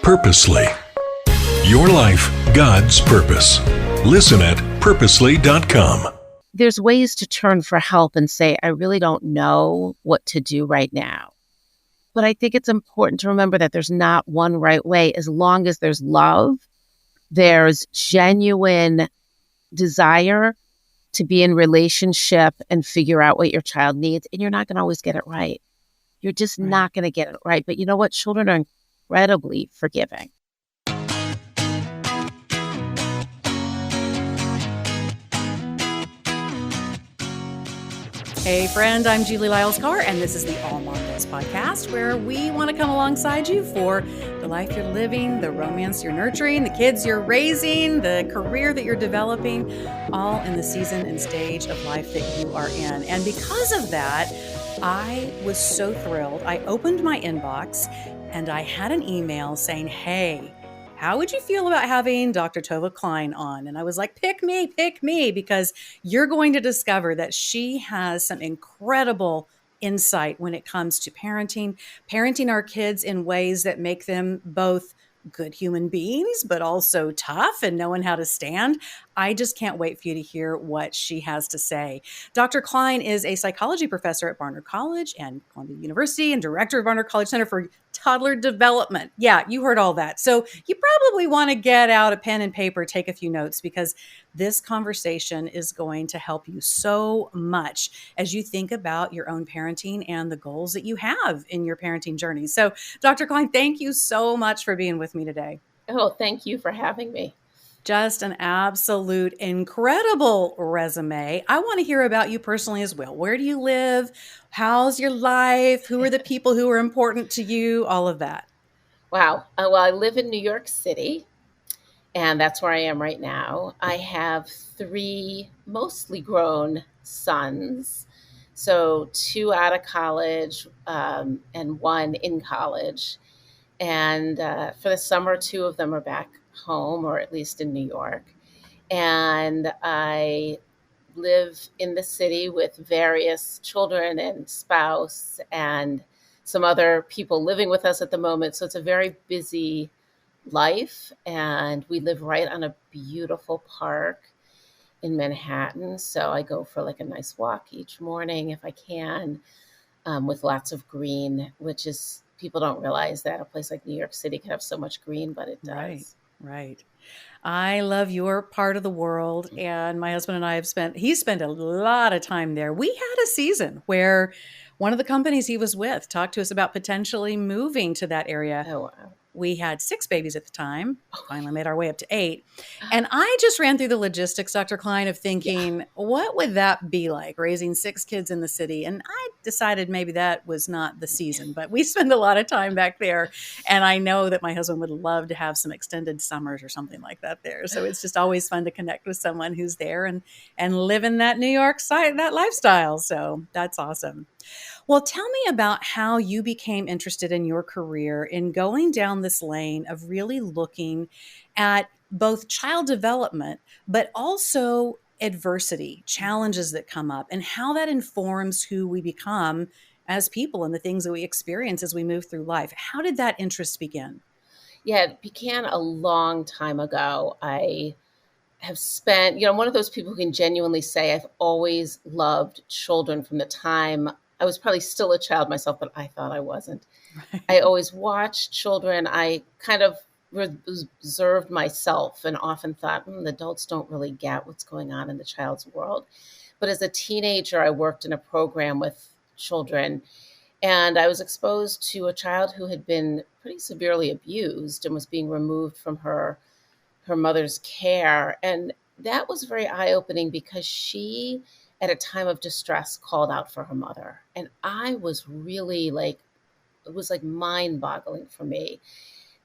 Purposely. Your life, God's purpose. Listen at purposely.com. There's ways to turn for help and say, I really don't know what to do right now. But I think it's important to remember that there's not one right way. As long as there's love, there's genuine desire to be in relationship and figure out what your child needs. And you're not going to always get it right. You're just not going to get it right. But you know what? Children are incredibly forgiving. Hey friend, I'm Julie Lyles Carr, and this is the AllMomDoes podcast, where we want to come alongside you for the life you're living, the romance you're nurturing, the kids you're raising, the career that you're developing, all in the season and stage of life that you are in. And because of that, I was so thrilled. I opened my inbox and I had an email saying, hey, how would you feel about having Dr. Tovah Klein on? And I was like, pick me, because you're going to discover that she has some incredible insight when it comes to parenting our kids in ways that make them both good human beings, but also tough and knowing how to stand. I just can't wait for you to hear what she has to say. Dr. Klein is a psychology professor at Barnard College and Columbia University and director of Barnard College Center for Toddler Development. Yeah, you heard all that. So you probably want to get out a pen and paper, take a few notes, because this conversation is going to help you so much as you think about your own parenting and the goals that you have in your parenting journey. So, Dr. Klein, thank you so much for being with me today. Oh, thank you for having me. Just an absolute incredible resume. I want to hear about you personally as well. Where do you live? How's your life? Who are the people who are important to you? All of that. Wow. Well, I live in New York City, and that's where I am right now. I have 3 mostly grown sons. So 2 out of college and 1 in college. And for the summer, 2 of them are back home, or at least in New York. And I live in the city with various children and spouse and some other people living with us at the moment. So it's a very busy life. And we live right on a beautiful park in Manhattan. So I go for like a nice walk each morning if I can, with lots of green, which is, people don't realize that a place like New York City can have so much green, but it does. Right. I love your part of the world, and my husband and I he spent a lot of time there. We had a season where one of the companies he was with talked to us about potentially moving to that area. Oh, wow. We had 6 babies at the time, finally made our way up to 8. And I just ran through the logistics, Dr. Klein, of thinking, what would that be like, raising 6 kids in the city? And I decided maybe that was not the season, but we spend a lot of time back there. And I know that my husband would love to have some extended summers or something like that there. So it's just always fun to connect with someone who's there and live in that New York side, that lifestyle. So that's awesome. Well, tell me about how you became interested in your career in going down this lane of really looking at both child development, but also adversity, challenges that come up, and how that informs who we become as people and the things that we experience as we move through life. How did that interest begin? Yeah, it began a long time ago. I have spent, one of those people who can genuinely say I've always loved children from the time I was probably still a child myself, but I thought I wasn't. Right. I always watched children. I kind of observed myself and often thought, the adults don't really get what's going on in the child's world. But as a teenager, I worked in a program with children, and I was exposed to a child who had been pretty severely abused and was being removed from her mother's care. And that was very eye-opening because she, at a time of distress, called out for her mother. And I was really it was like mind-boggling for me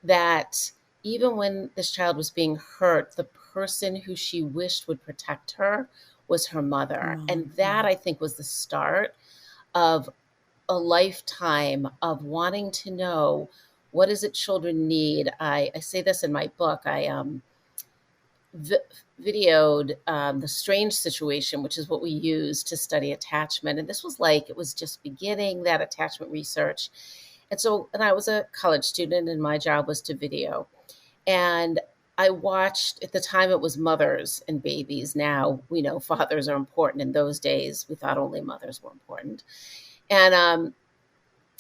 that even when this child was being hurt, the person who she wished would protect her was her mother. Oh, and that, I think, was the start of a lifetime of wanting to know, what is it children need? I say this in my book. I videoed the strange situation, which is what we use to study attachment. And this was it was just beginning that attachment research. And I was a college student and my job was to video. And I watched, at the time it was mothers and babies. Now we know fathers are important. In those days, we thought only mothers were important. And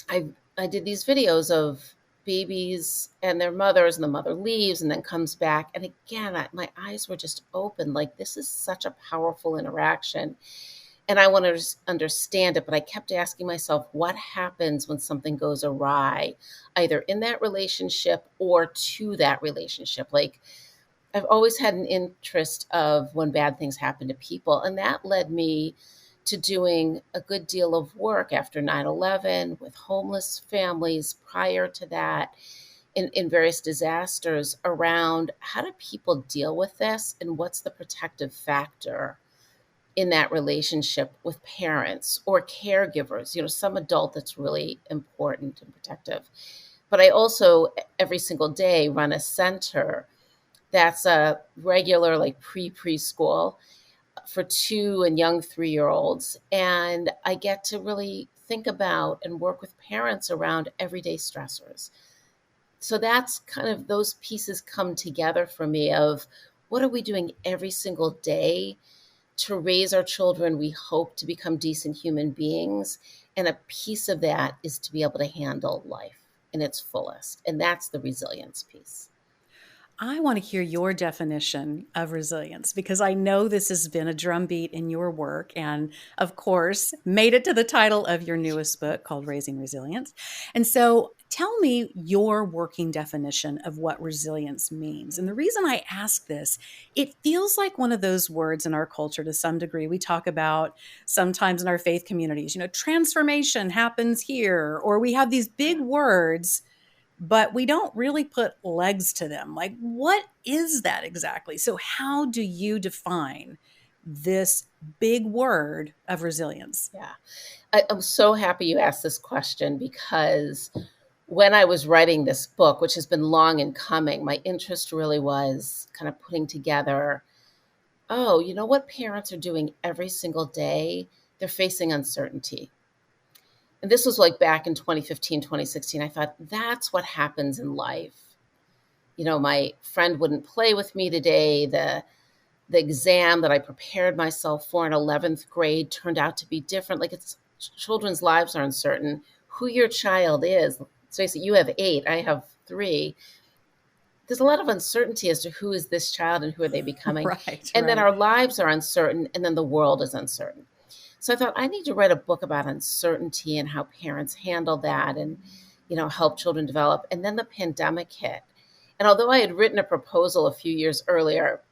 I I did these videos of babies and their mothers, and the mother leaves and then comes back. And again, my eyes were just open. Like, this is such a powerful interaction. And I want to understand it, but I kept asking myself, what happens when something goes awry, either in that relationship or to that relationship? Like, I've always had an interest of when bad things happen to people. And that led me to doing a good deal of work after 9/11 with homeless families prior to that in various disasters around how do people deal with this and what's the protective factor in that relationship with parents or caregivers, some adult that's really important and protective. But I also every single day run a center that's a regular like preschool for 2 and young 3-year-olds. And I get to really think about and work with parents around everyday stressors. So that's kind of those pieces come together for me of what are we doing every single day to raise our children, we hope, to become decent human beings. And a piece of that is to be able to handle life in its fullest. And that's the resilience piece. I want to hear your definition of resilience because I know this has been a drumbeat in your work and, of course, made it to the title of your newest book called Raising Resilience. And so tell me your working definition of what resilience means. And the reason I ask this, it feels like one of those words in our culture to some degree. We talk about sometimes in our faith communities, transformation happens here, or we have these big words but we don't really put legs to them. Like, what is that exactly? So how do you define this big word of resilience? Yeah, I'm so happy you asked this question because when I was writing this book, which has been long in coming, my interest really was kind of putting together, what parents are doing every single day? They're facing uncertainty. And this was like back in 2015, 2016. I thought, that's what happens in life. My friend wouldn't play with me today. The exam that I prepared myself for in 11th grade turned out to be different. Like, children's lives are uncertain. Who your child is, let's face it, you have 8, I have 3. There's a lot of uncertainty as to who is this child and who are they becoming. Right. Then our lives are uncertain, and then the world is uncertain. So I thought I need to write a book about uncertainty and how parents handle that and, help children develop. And then the pandemic hit. And although I had written a proposal a few years earlier,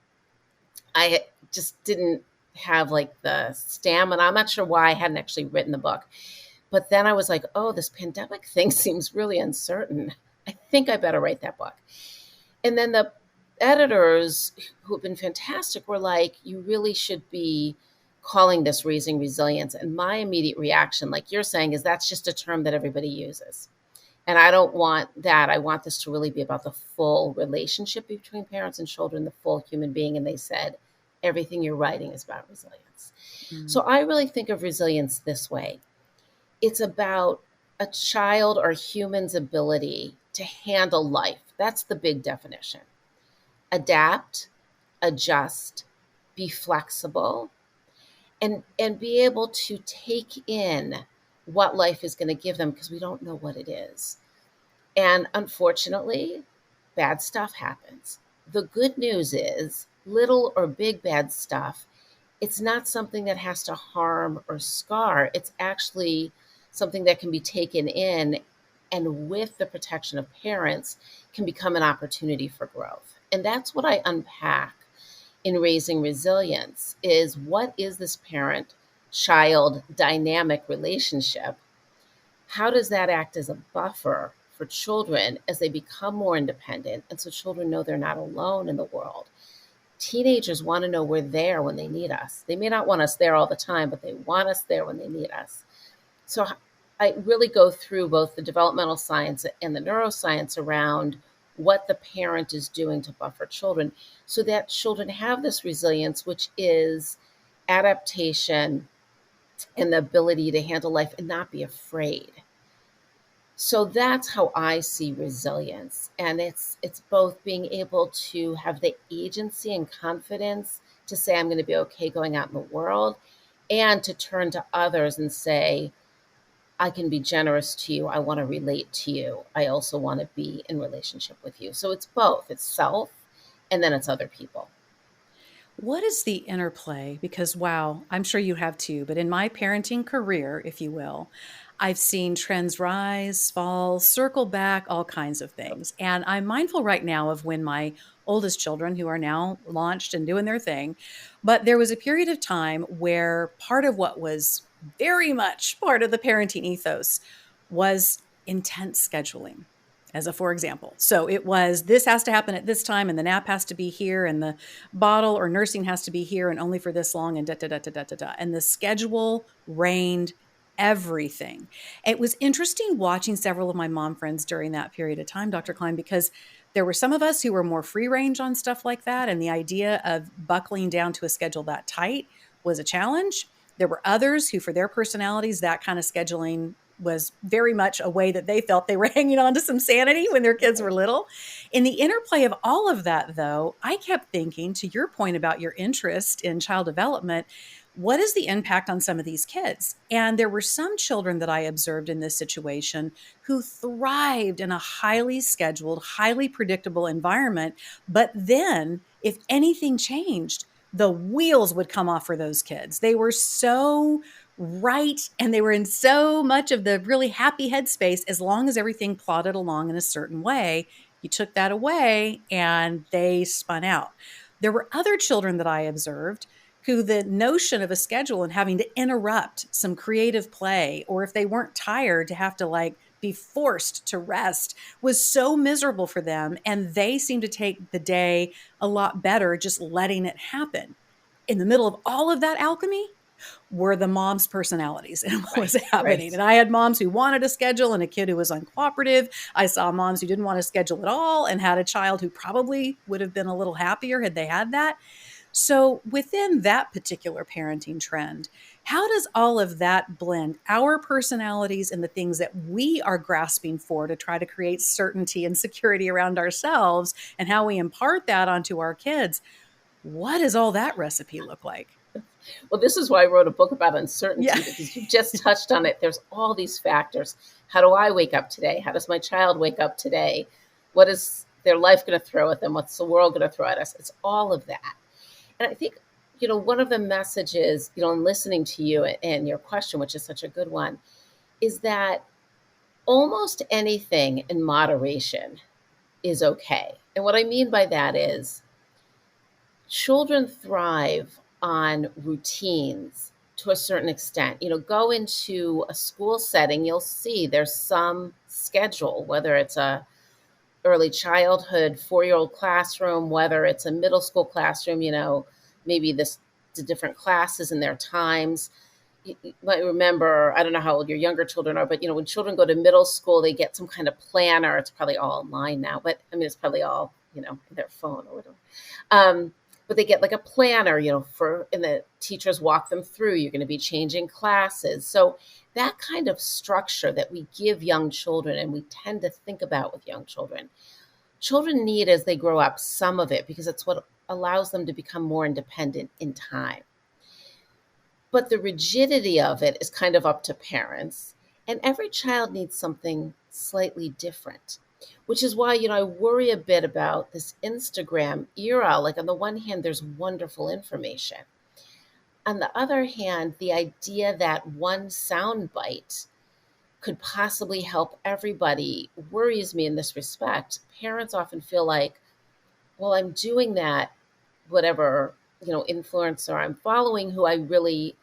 I just didn't have like the stamina. I'm not sure why I hadn't actually written the book. But then I was like, oh, this pandemic thing seems really uncertain. I think I better write that book. And then the editors, who have been fantastic, were like, you really should be calling this Raising Resilience. And my immediate reaction, like you're saying, is that's just a term that everybody uses. And I don't want that. I want this to really be about the full relationship between parents and children, the full human being. And they said, everything you're writing is about resilience. Mm-hmm. So I really think of resilience this way. It's about a child or human's ability to handle life. That's the big definition. Adapt, adjust, be flexible, and be able to take in what life is going to give them because we don't know what it is. And unfortunately, bad stuff happens. The good news is little or big bad stuff, it's not something that has to harm or scar. It's actually something that can be taken in and with the protection of parents can become an opportunity for growth. And that's what I unpack in Raising Resilience is what is this parent-child dynamic relationship? How does that act as a buffer for children as they become more independent? And so children know they're not alone in the world. Teenagers want to know we're there when they need us. They may not want us there all the time, but they want us there when they need us. So I really go through both the developmental science and the neuroscience around what the parent is doing to buffer children so that children have this resilience, which is adaptation and the ability to handle life and not be afraid. So that's how I see resilience. And it's both being able to have the agency and confidence to say I'm going to be okay going out in the world, and to turn to others and say, I can be generous to you. I want to relate to you. I also want to be in relationship with you. So it's both. It's self, and then it's other people. What is the interplay? Because, wow, I'm sure you have too, but in my parenting career, if you will, I've seen trends rise, fall, circle back, all kinds of things. And I'm mindful right now of when my oldest children, who are now launched and doing their thing, but there was a period of time where part of what was very much part of the parenting ethos was intense scheduling. As a for example. So it was, this has to happen at this time, and the nap has to be here, and the bottle or nursing has to be here, and only for this long, and da da da da da da da. And the schedule reigned everything. It was interesting watching several of my mom friends during that period of time, Dr. Klein, because there were some of us who were more free range on stuff like that. And the idea of buckling down to a schedule that tight was a challenge. There were others who, for their personalities, that kind of scheduling was very much a way that they felt they were hanging on to some sanity when their kids were little. In the interplay of all of that, though, I kept thinking, to your point about your interest in child development, what is the impact on some of these kids? And there were some children that I observed in this situation who thrived in a highly scheduled, highly predictable environment. But then, if anything changed, the wheels would come off for those kids. They were so right, and they were in so much of the really happy headspace as long as everything plodded along in a certain way. You took that away and they spun out. There were other children that I observed who the notion of a schedule and having to interrupt some creative play, or if they weren't tired, to have to like be forced to rest, was so miserable for them. And they seemed to take the day a lot better just letting it happen. In the middle of all of that alchemy were the mom's personalities and what was happening. Right. And I had moms who wanted a schedule and a kid who was uncooperative. I saw moms who didn't want a schedule at all and had a child who probably would have been a little happier had they had that. So within that particular parenting trend, how does all of that blend our personalities and the things that we are grasping for to try to create certainty and security around ourselves, and how we impart that onto our kids? What does all that recipe look like? Well, this is why I wrote a book about uncertainty, Yeah. because you just touched on it. There's all these factors. How do I wake up today? How does my child wake up today? What is their life going to throw at them? What's the world going to throw at us? It's all of that. And I think, one of the messages, in listening to you and your question, which is such a good one, is that almost anything in moderation is okay. And what I mean by that is children thrive on routines to a certain extent. Go into a school setting, you'll see there's some schedule, whether it's a early childhood 4-year-old classroom, whether it's a middle school classroom, maybe the different classes and their times. You might remember, I don't know how old your younger children are, but when children go to middle school, they get some kind of planner. It's probably all online now, but it's probably all, in their phone or whatever. But they get like a planner, and the teachers walk them through. You're going to be changing classes. So that kind of structure that we give young children, and we tend to think about with young children need as they grow up some of it, because it's what allows them to become more independent in time. But the rigidity of it is kind of up to parents, and every child needs something slightly different, which is why, I worry a bit about this Instagram era. Like, on the one hand, there's wonderful information. On the other hand, the idea that one soundbite could possibly help everybody worries me in this respect. Parents often feel like, well, I'm doing that, whatever, influencer I'm following, who I really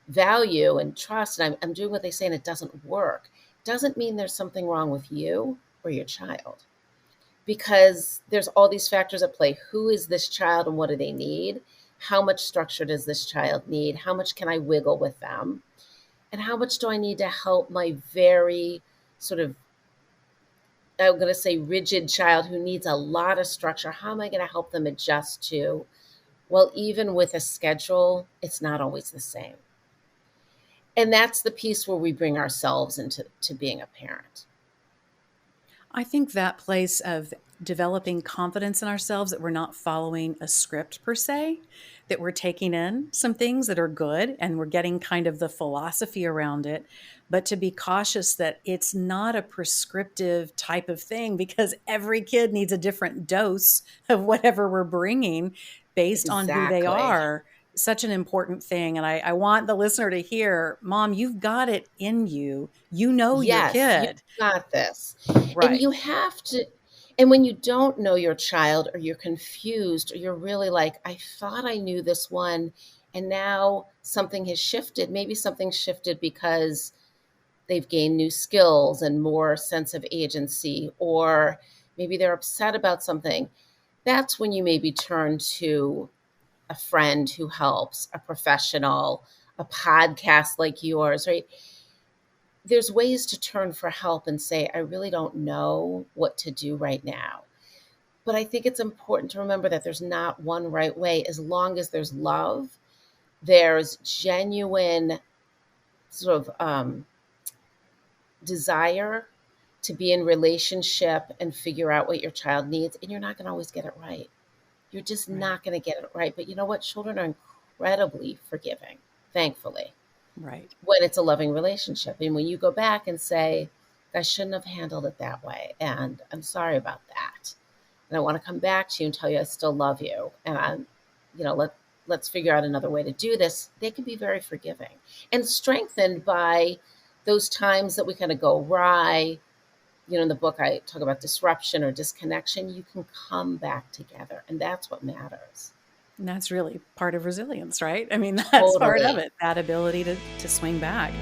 value and trust, and I'm doing what they say, and it doesn't work. Doesn't mean there's something wrong with you or your child, because there's all these factors at play. Who is this child and what do they need? How much structure does this child need? How much can I wiggle with them? And how much do I need to help my very sort of, I'm going to say, rigid child who needs a lot of structure? How am I going to help them adjust to, well, even with a schedule, it's not always the same. And that's the piece where we bring ourselves into being a parent. I think that place of developing confidence in ourselves, that we're not following a script per se, that we're taking in some things that are good and we're getting kind of the philosophy around it, but to be cautious that it's not a prescriptive type of thing, because every kid needs a different dose of whatever we're bringing based on who they Exactly. are. Such an important thing. And I want the listener to hear, Mom, you've got it in you. You know your Yes, you kid. got this. And Right. you have to, and when you don't know your child, or you're confused, or you're really like, I thought I knew this one, and now something has shifted. Maybe something shifted because they've gained new skills and more sense of agency, or maybe they're upset about something. That's when you maybe turn to a friend who helps, a professional, a podcast like yours, right? There's ways to turn for help and say, I really don't know what to do right now. But I think it's important to remember that there's not one right way. As long as there's love, there's genuine sort of desire to be in relationship and figure out what your child needs. And you're not going to always get it right. You're just Right. not going to get it right. But you know what? Children are incredibly forgiving, thankfully, Right. when it's a loving relationship. And when you go back and say, I shouldn't have handled it that way, and I'm sorry about that, and I want to come back to you and tell you I still love you, and let's figure out another way to do this. They can be very forgiving and strengthened by those times that we kind of go awry. In the book, I talk about disruption or disconnection. You can come back together, and that's what matters. And that's really part of resilience, right? I mean, that's part of Totally. it, that ability to swing back.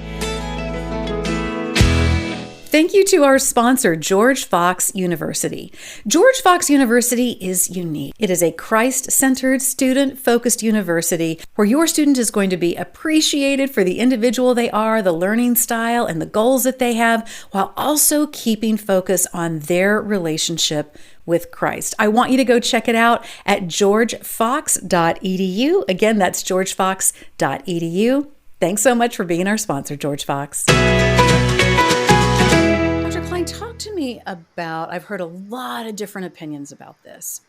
Thank you to our sponsor, George Fox University. George Fox University is unique. It is a Christ-centered, student-focused university where your student is going to be appreciated for the individual they are, the learning style, and the goals that they have, while also keeping focus on their relationship with Christ. I want you to go check it out at georgefox.edu. Again, that's georgefox.edu. Thanks so much for being our sponsor, George Fox. Dr. Klein, talk to me about, I've heard a lot of different opinions about this.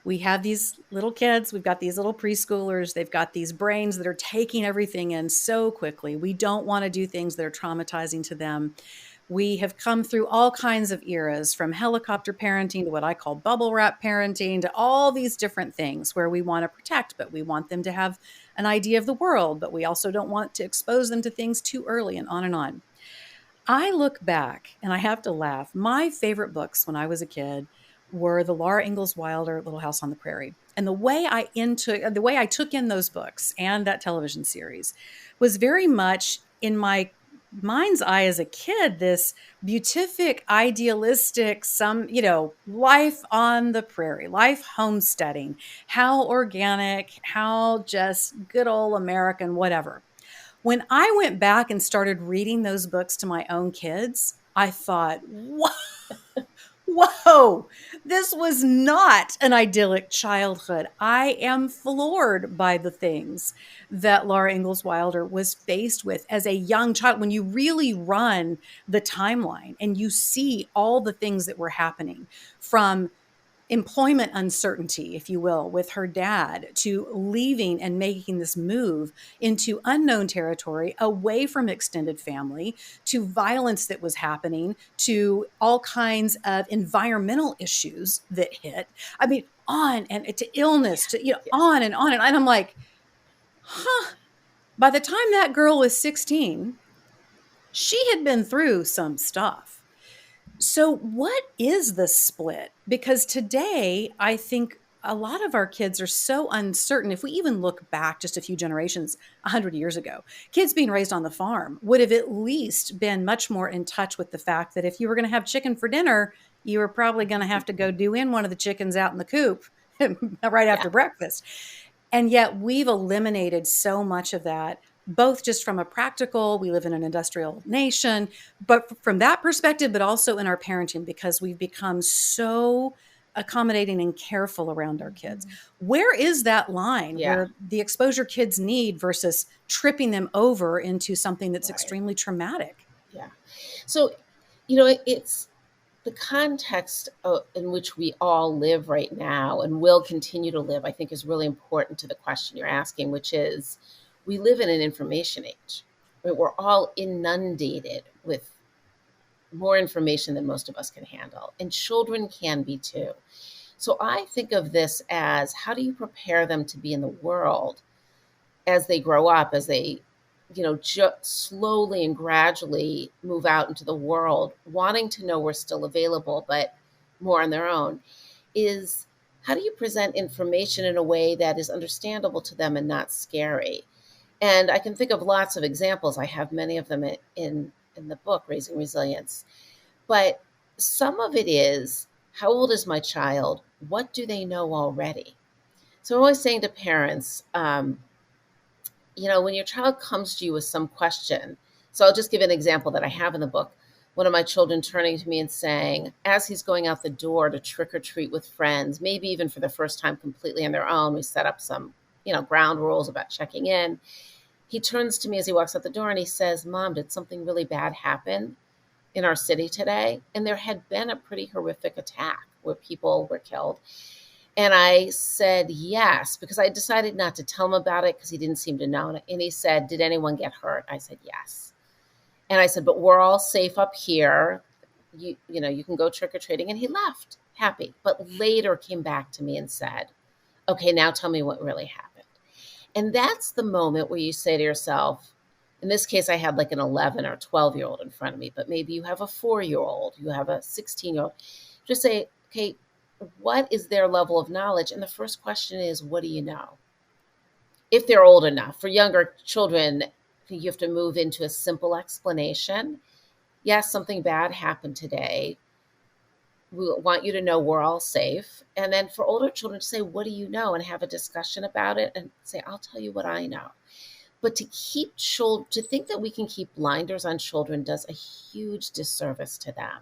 We have these little kids, we've got these little preschoolers, they've got these brains that are taking everything in so quickly. We don't want to do things that are traumatizing to them. We have come through all kinds of eras, from helicopter parenting to what I call bubble wrap parenting, to all these different things where we want to protect, but we want them to have an idea of the world, but we also don't want to expose them to things too early, and on and on. I look back and I have to laugh. My favorite books when I was a kid were the Laura Ingalls Wilder Little House on the Prairie. And the way I took in those books and that television series was very much in my mind's eye as a kid, this beatific, idealistic, life on the prairie, life homesteading, how organic, how just good old American, whatever. When I went back and started reading those books to my own kids, I thought, whoa, this was not an idyllic childhood. I am floored by the things that Laura Ingalls Wilder was faced with as a young child. When you really run the timeline and you see all the things that were happening, from employment uncertainty, if you will, with her dad, to leaving and making this move into unknown territory, away from extended family, to violence that was happening, to all kinds of environmental issues that hit. I mean, on and to illness, to Yeah. on and on. And I'm like, by the time that girl was 16, she had been through some stuff. So what is the split? Because today, I think a lot of our kids are so uncertain. If we even look back just a few generations, 100 years ago, kids being raised on the farm would have at least been much more in touch with the fact that if you were going to have chicken for dinner, you were probably going to have to go do in one of the chickens out in the coop right after breakfast. And yet we've eliminated so much of that, both just from a practical, we live in an industrial nation, but from that perspective, but also in our parenting, because we've become so accommodating and careful around our kids. Where is that line where the exposure kids need versus tripping them over into something that's extremely traumatic? Yeah. So, it's the context in which we all live right now and will continue to live, I think, is really important to the question you're asking, which is we live in an information age. Right? We're all inundated with more information than most of us can handle, and children can be too. So I think of this as how do you prepare them to be in the world as they grow up, as they, slowly and gradually move out into the world, wanting to know we're still available, but more on their own, is how do you present information in a way that is understandable to them and not scary? And I can think of lots of examples. I have many of them in the book, Raising Resilience. But some of it is, how old is my child? What do they know already? So I'm always saying to parents, when your child comes to you with some question, so I'll just give an example that I have in the book. One of my children turning to me and saying, as he's going out the door to trick or treat with friends, maybe even for the first time completely on their own, we set up some, ground rules about checking in. He turns to me as he walks out the door and he says, Mom, did something really bad happen in our city today? And there had been a pretty horrific attack where people were killed. And I said, yes, because I decided not to tell him about it because he didn't seem to know. And he said, did anyone get hurt? I said, yes. And I said, but we're all safe up here. You can go trick-or-treating. And he left happy, but later came back to me and said, okay, now tell me what really happened. And that's the moment where you say to yourself, in this case, I had like an 11 or 12-year-old in front of me, but maybe you have a 4-year-old, you have a 16-year-old. Just say, okay, what is their level of knowledge? And the first question is, what do you know? If they're old enough. For younger children, you have to move into a simple explanation. Yes, something bad happened today. We want you to know we're all safe. And then for older children, to say, what do you know? And have a discussion about it and say, I'll tell you what I know. But to think that we can keep blinders on children does a huge disservice to them,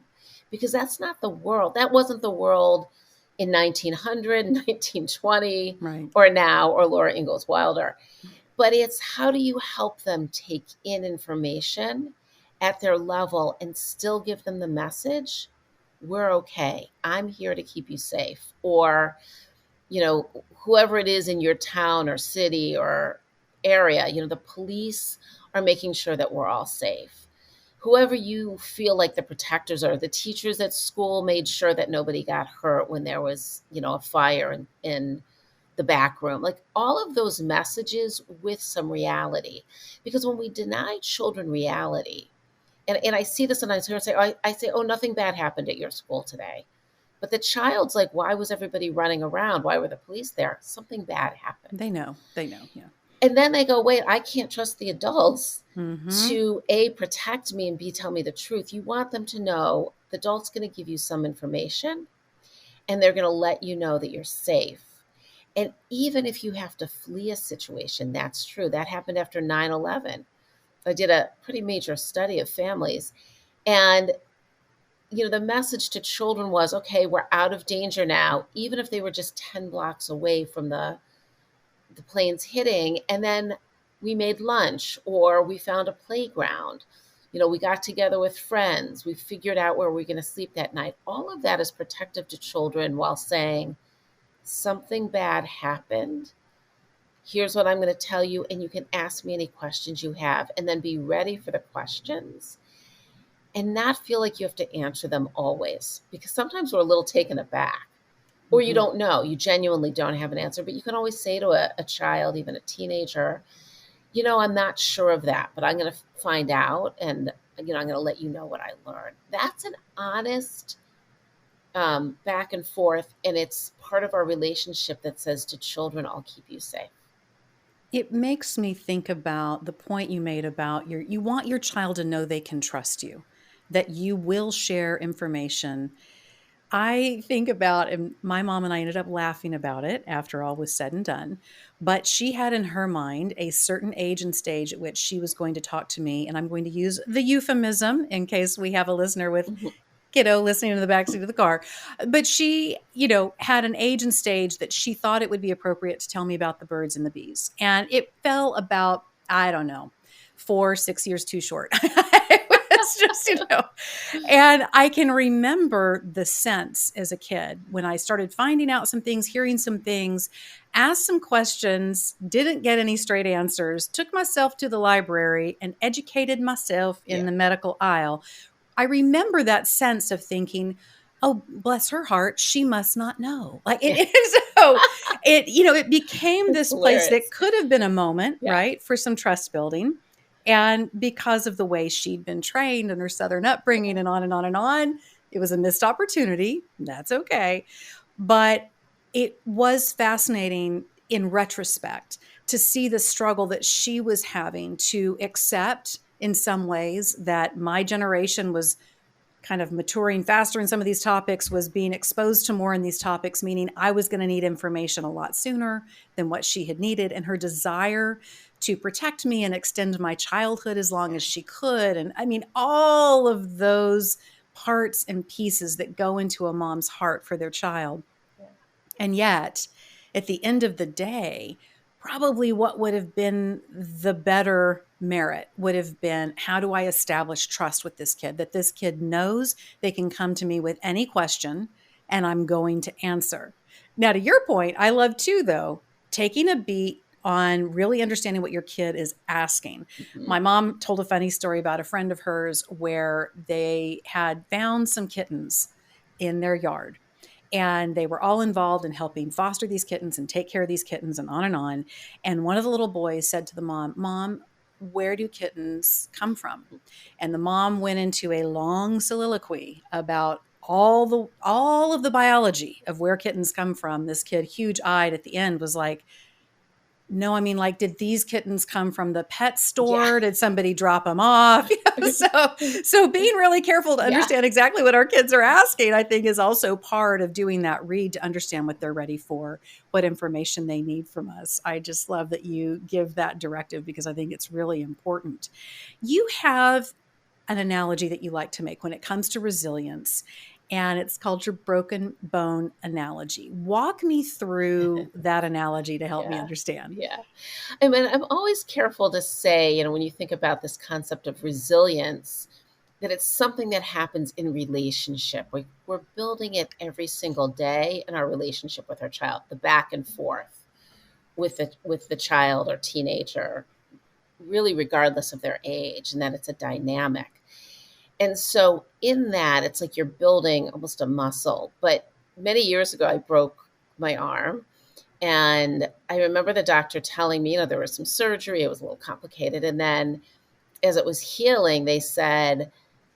because that's not the world. That wasn't the world in 1900, 1920, right, or now, or Laura Ingalls Wilder. But it's how do you help them take in information at their level and still give them the message, we're okay. I'm here to keep you safe. Or, whoever it is in your town or city or area, the police are making sure that we're all safe. Whoever you feel like the protectors are, the teachers at school made sure that nobody got hurt when there was, a fire in the back room. Like all of those messages with some reality. Because when we deny children reality, and I see this and I say, oh, nothing bad happened at your school today. But the child's like, why was everybody running around? Why were the police there? Something bad happened. They know, yeah. And then they go, wait, I can't trust the adults to A, protect me, and B, tell me the truth. You want them to know the adult's going to give you some information and they're going to let you know that you're safe. And even if you have to flee a situation, that's true. That happened after 9/11. I did a pretty major study of families. And, the message to children was, okay, we're out of danger now, even if they were just 10 blocks away from the planes hitting. And then we made lunch, or we found a playground. We got together with friends. We figured out where we're going to sleep that night. All of that is protective to children while saying something bad happened. Here's what I'm going to tell you, and you can ask me any questions you have, and then be ready for the questions and not feel like you have to answer them always, because sometimes we're a little taken aback. Or you don't know, you genuinely don't have an answer, but you can always say to a child, even a teenager, I'm not sure of that, but I'm going to find out, and, I'm going to let you know what I learned. That's an honest back and forth, and it's part of our relationship that says to children, I'll keep you safe. It makes me think about the point you made about you want your child to know they can trust you, that you will share information. I think about, and my mom and I ended up laughing about it after all was said and done, but she had in her mind a certain age and stage at which she was going to talk to me, and I'm going to use the euphemism in case we have a listener with kiddo listening in the backseat of the car. But she, had an age and stage that she thought it would be appropriate to tell me about the birds and the bees. And it fell about, 4-6 years too short. It It's just, and I can remember the sense as a kid when I started finding out some things, hearing some things, asked some questions, didn't get any straight answers, took myself to the library and educated myself in the medical aisle. I remember that sense of thinking, oh, bless her heart, she must not know. Like it is. So it became this place that could have been a moment, right, for some trust building. And because of the way she'd been trained and her Southern upbringing and on and on and on, it was a missed opportunity. That's okay. But it was fascinating in retrospect to see the struggle that she was having to accept in some ways that my generation was kind of maturing faster in some of these topics, was being exposed to more in these topics, meaning I was going to need information a lot sooner than what she had needed. And her desire to protect me and extend my childhood as long as she could. And I mean, all of those parts and pieces that go into a mom's heart for their child. And yet, at the end of the day, probably what would have been the better merit would have been, how do I establish trust with this kid, that this kid knows they can come to me with any question and I'm going to answer. Now, to your point, I love too, though, taking a beat on really understanding what your kid is asking. Mm-hmm. My mom told a funny story about a friend of hers where they had found some kittens in their yard. And they were all involved in helping foster these kittens and take care of these kittens and on and on. And one of the little boys said to the mom, "Mom, where do kittens come from?" And the mom went into a long soliloquy about all of the biology of where kittens come from. This kid, huge-eyed at the end, was like, "No, I mean, like, did these kittens come from the pet store? Yeah. Did somebody drop them off?" So being really careful to understand exactly what our kids are asking, I think, is also part of doing that read to understand what they're ready for, what information they need from us. I just love that you give that directive because I think it's really important. You have an analogy that you like to make when it comes to resilience, and it's called your broken bone analogy. Walk me through that analogy to help me understand. Yeah. I mean, I'm always careful to say, when you think about this concept of resilience, that it's something that happens in relationship. We're building it every single day in our relationship with our child, the back and forth with the child or teenager, really regardless of their age, and that it's a dynamic. And so in that, it's like you're building almost a muscle. But many years ago, I broke my arm. And I remember the doctor telling me, there was some surgery. It was a little complicated. And then as it was healing, they said,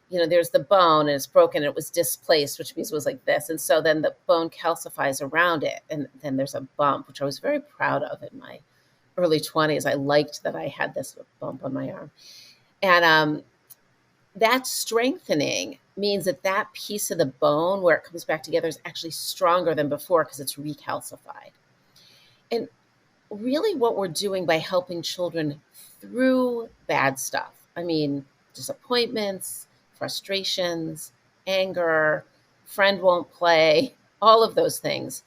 there's the bone and it's broken. And it was displaced, which means it was like this. And so then the bone calcifies around it. And then there's a bump, which I was very proud of in my early 20s. I liked that I had this bump on my arm. And that strengthening means that piece of the bone where it comes back together is actually stronger than before because it's recalcified. And really what we're doing by helping children through bad stuff, I mean, disappointments, frustrations, anger, friend won't play, all of those things,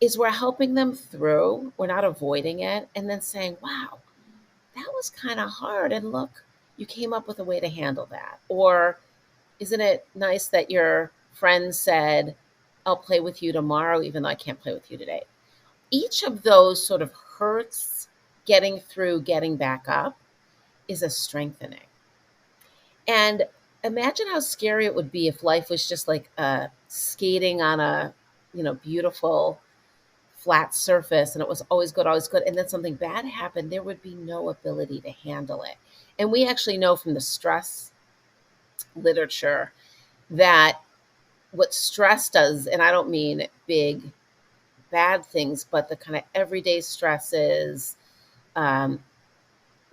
is we're helping them through. We're not avoiding it. And then saying, wow, that was kind of hard. And look, you came up with a way to handle that. Or isn't it nice that your friend said, I'll play with you tomorrow, even though I can't play with you today? Each of those sort of hurts, getting through, getting back up, is a strengthening. And imagine how scary it would be if life was just like skating on a, beautiful flat surface and it was always good, and then something bad happened. There would be no ability to handle it. And we actually know from the stress literature that what stress does, and I don't mean big bad things, but the kind of everyday stresses,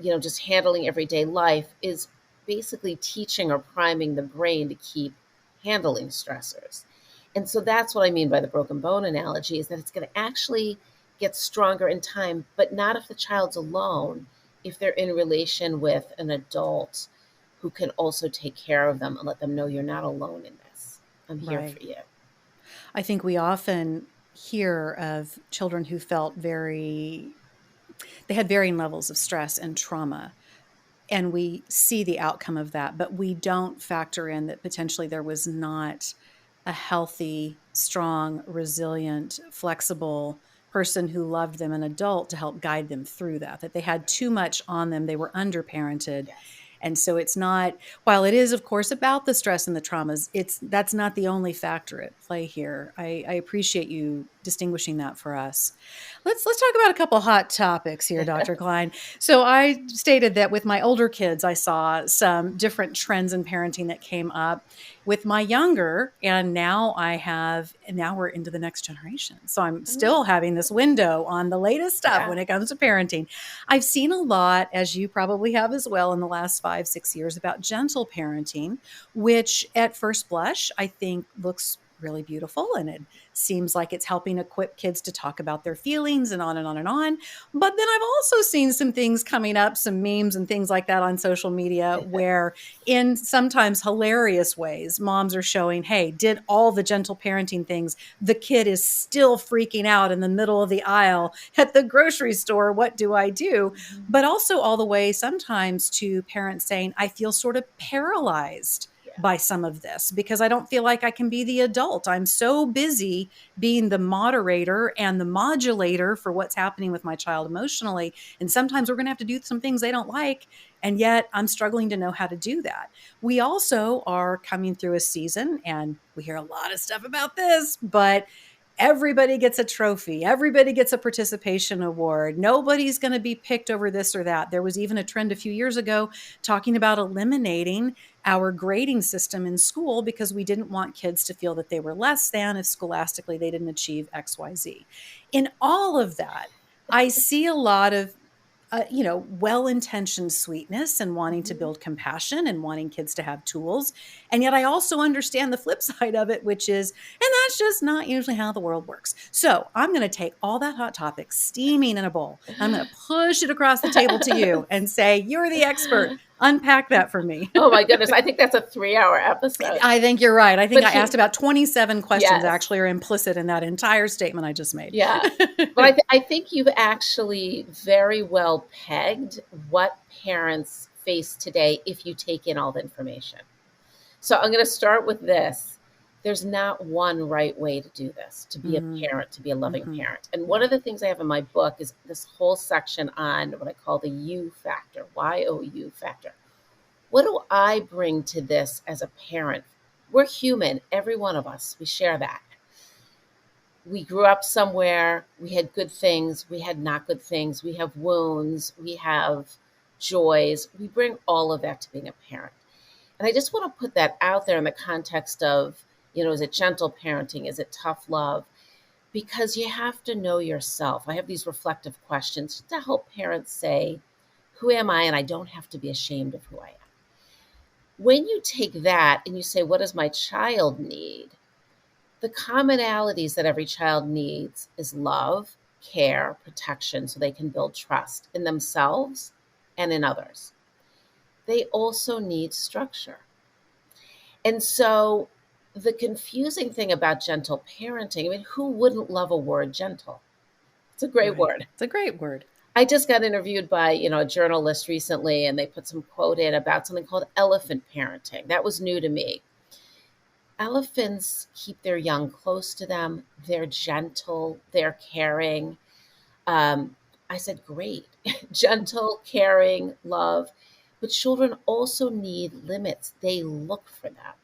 just handling everyday life, is basically teaching or priming the brain to keep handling stressors. And so that's what I mean by the broken bone analogy, is that it's going to actually get stronger in time, but not if the child's alone, if they're in relation with an adult who can also take care of them and let them know you're not alone in this. I'm here for you. I think we often hear of children who felt they had varying levels of stress and trauma. and we see the outcome of that, but we don't factor in that potentially there was not a healthy, strong, resilient, flexible person who loved them, an adult, to help guide them through that they had too much on them. They were underparented. Yes. And so it's not, while it is, of course, about the stress and the traumas, that's not the only factor at play here. I appreciate you distinguishing that for us. Let's talk about a couple hot topics here, Dr. Klein. So I stated that with my older kids, I saw some different trends in parenting that came up with my younger, and now we're into the next generation. So I'm still having this window on the latest stuff when it comes to parenting. I've seen a lot, as you probably have as well, in the last 5-6 years about gentle parenting, which at first blush, I think looks really beautiful. And it seems like it's helping equip kids to talk about their feelings and on and on and on. But then I've also seen some things coming up, some memes and things like that on social media where in sometimes hilarious ways, moms are showing, hey, did all the gentle parenting things. The kid is still freaking out in the middle of the aisle at the grocery store. What do I do? But also all the way sometimes to parents saying, I feel sort of paralyzed by some of this because I don't feel like I can be the adult. I'm so busy being the moderator and the modulator for what's happening with my child emotionally. And sometimes we're going to have to do some things they don't like. And yet I'm struggling to know how to do that. We also are coming through a season, and we hear a lot of stuff about this, but everybody gets a trophy. Everybody gets a participation award. Nobody's going to be picked over this or that. There was even a trend a few years ago talking about eliminating our grading system in school because we didn't want kids to feel that they were less than if scholastically they didn't achieve XYZ. In all of that, I see a lot of well-intentioned sweetness and wanting to build compassion and wanting kids to have tools. And yet I also understand the flip side of it, which is, and that's just not usually how the world works. So I'm going to take all that hot topic steaming in a bowl. I'm going to push it across the table to you and say, you're the expert. Unpack that for me. Oh my goodness. I think that's a 3-hour episode. I think you're right. I think I asked about 27 questions actually are implicit in that entire statement I just made. Yeah. But I think you've actually very well pegged what parents face today if you take in all the information. So I'm going to start with this. There's not one right way to do this, to be a parent, to be a loving parent. And one of the things I have in my book is this whole section on what I call the U factor, Y-O-U factor. What do I bring to this as a parent? We're human, every one of us. We share that. We grew up somewhere. We had good things. We had not good things. We have wounds. We have joys. We bring all of that to being a parent. And I just want to put that out there in the context of, is it gentle parenting? Is it tough love? Because you have to know yourself. I have these reflective questions to help parents say, who am I? And I don't have to be ashamed of who I am. When you take that and you say, what does my child need? The commonalities that every child needs is love, care, protection, so they can build trust in themselves and in others. They also need structure. And so the confusing thing about gentle parenting, who wouldn't love a word gentle? It's a great word. It's a great word. I just got interviewed by, a journalist recently, and they put some quote in about something called elephant parenting. That was new to me. Elephants keep their young close to them. They're gentle. They're caring. I said, great. Gentle, caring, love. But children also need limits. They look for them.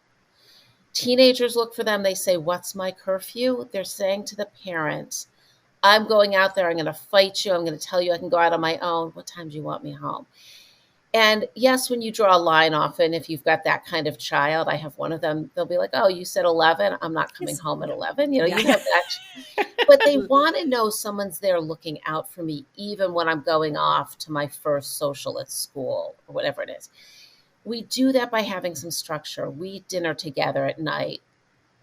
Teenagers look for them. They say, what's my curfew? They're saying to the parents, I'm going out there. I'm going to fight you. I'm going to tell you I can go out on my own. What time do you want me home? And yes, when you draw a line often, if you've got that kind of child, I have one of them, they'll be like, oh, you said 11. I'm not coming home at 11. You have that. But they want to know someone's there looking out for me, even when I'm going off to my first social at school or whatever it is. We do that by having some structure. We eat dinner together at night.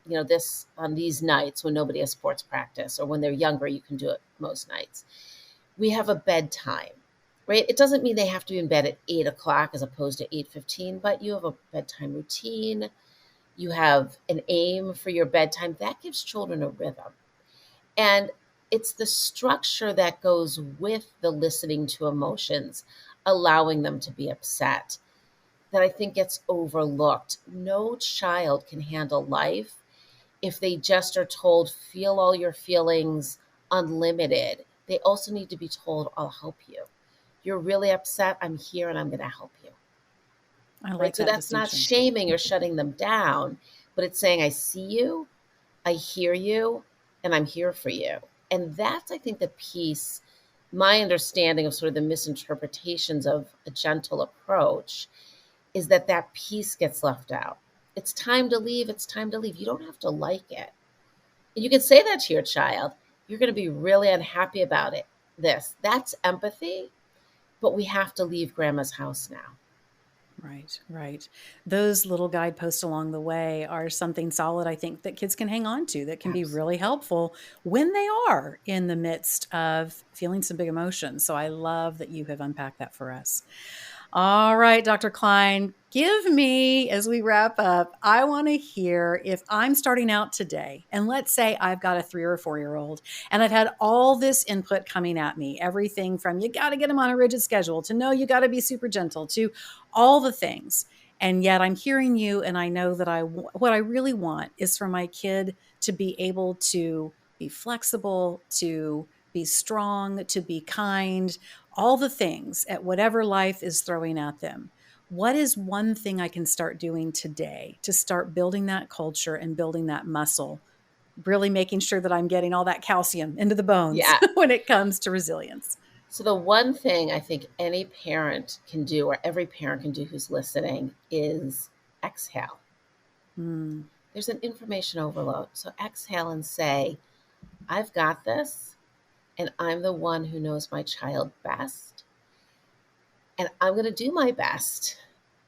This on these nights when nobody has sports practice, or when they're younger, you can do it most nights. We have a bedtime, right? It doesn't mean they have to be in bed at 8:00 as opposed to 8:15, but you have a bedtime routine. You have an aim for your bedtime. That gives children a rhythm. And it's the structure that goes with the listening to emotions allowing them to be upset, that I think gets overlooked. No child can handle life if they just are told, feel all your feelings unlimited. They also need to be told, I'll help you. You're really upset. I'm here and I'm going to help you. I like Right? So that that's not distinction. shaming or shutting them down, but it's saying, I see you, I hear you, and I'm here for you. And that's, I think, the piece, my understanding of sort of the misinterpretations of a gentle approach is that that piece gets left out. It's time to leave. It's time to leave. You don't have to like it. And you can say that to your child. You're going to be really unhappy about it. That's empathy, but we have to leave grandma's house now. Right, right. Those little guideposts along the way are something solid, I think, that kids can hang on to, that can be really helpful when they are in the midst of feeling some big emotions. So I love that you have unpacked that for us. All right, Dr. Klein, give me, as we wrap up, I want to hear if I'm starting out today, and let's say I've got a 3 or 4-year-old, and I've had all this input coming at me, everything from you got to get them on a rigid schedule to no, you got to be super gentle to all the things. And yet I'm hearing you, and I know that what I really want is for my kid to be able to be flexible, to be strong, to be kind, all the things at whatever life is throwing at them. What is one thing I can start doing today to start building that culture and building that muscle, really making sure that I'm getting all that calcium into the bones Yeah. when it comes to resilience? So the one thing I think any parent can do, or every parent can do who's listening, is exhale. There's an information overload. So exhale and say, I've got this, and I'm the one who knows my child best. And I'm going to do my best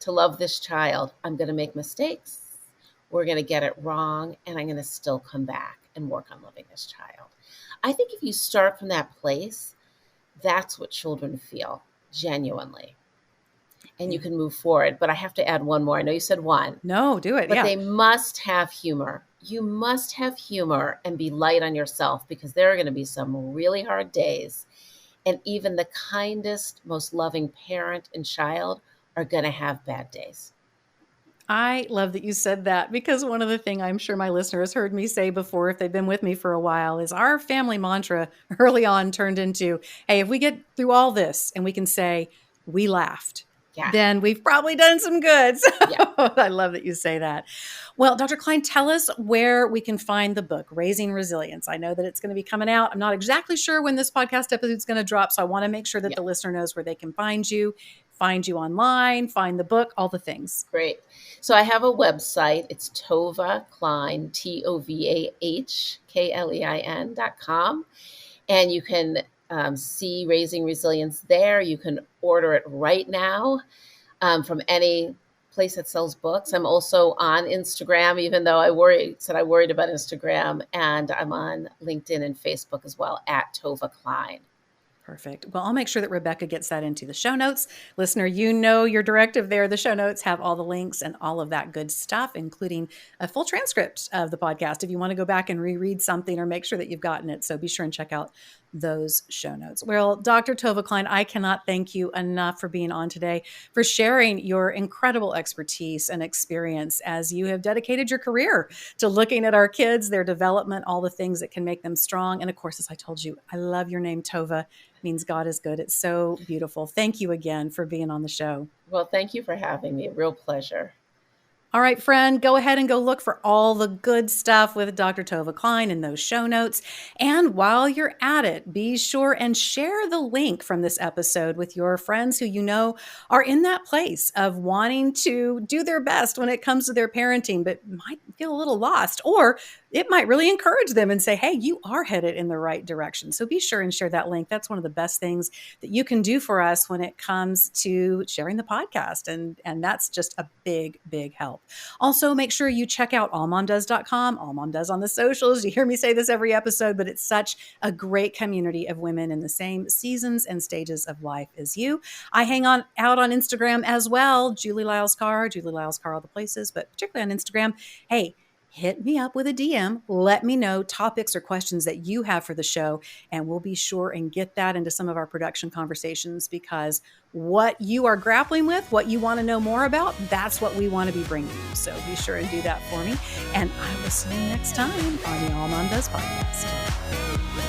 to love this child. I'm going to make mistakes. We're going to get it wrong, and I'm going to still come back and work on loving this child. I think if you start from that place, that's what children feel genuinely. And you can move forward. But I have to add one more. I know you said one. No, do it. But yeah. they must have humor. You must have humor and be light on yourself, because there are going to be some really hard days. And even the kindest, most loving parent and child are going to have bad days. I love that you said that, because one of the things I'm sure my listeners heard me say before, if they've been with me for a while, is our family mantra early on turned into, hey, if we get through all this and we can say we laughed, then we've probably done some good. So I love that you say that. Well, Dr. Klein, tell us where we can find the book, Raising Resilience. I know that it's going to be coming out. I'm not exactly sure when this podcast episode is going to drop, so I want to make sure that the listener knows where they can find you online, find the book, all the things. Great. So I have a website. It's Tovah Klein, TOVAHKLEIN.com. And you can see Raising Resilience there. You can order it right now from any place that sells books. I'm also on Instagram, even though I worried about Instagram, and I'm on LinkedIn and Facebook as well, at Tovah Klein. Perfect. Well, I'll make sure that Rebecca gets that into the show notes. Listener, you know your directive there. The show notes have all the links and all of that good stuff, including a full transcript of the podcast if you want to go back and reread something or make sure that you've gotten it. So be sure and check out those show notes. Well, Dr. Tovah Klein, I cannot thank you enough for being on today, for sharing your incredible expertise and experience as you have dedicated your career to looking at our kids, their development, all the things that can make them strong. And of course, as I told you, I love your name, Tovah. Means God is good. It's so beautiful. Thank you again for being on the show. Well, thank you for having me. Real pleasure. All right, friend, go ahead and go look for all the good stuff with Dr. Tovah Klein in those show notes. And while you're at it, be sure and share the link from this episode with your friends who you know are in that place of wanting to do their best when it comes to their parenting, but might feel a little lost, or it might really encourage them and say, hey, you are headed in the right direction. So be sure and share that link. That's one of the best things that you can do for us when it comes to sharing the podcast. And that's just a big, big help. Also, make sure you check out AllMomDoes.com, AllMomDoes on the socials. You hear me say this every episode, but it's such a great community of women in the same seasons and stages of life as you. I hang out on Instagram as well, Julie Lyles Carr, all the places, but particularly on Instagram. Hey, hit me up with a DM. Let me know topics or questions that you have for the show, and we'll be sure and get that into some of our production conversations, because what you are grappling with, what you want to know more about, that's what we want to be bringing you. So be sure and do that for me. And I will see you next time on the AllMomDoes podcast.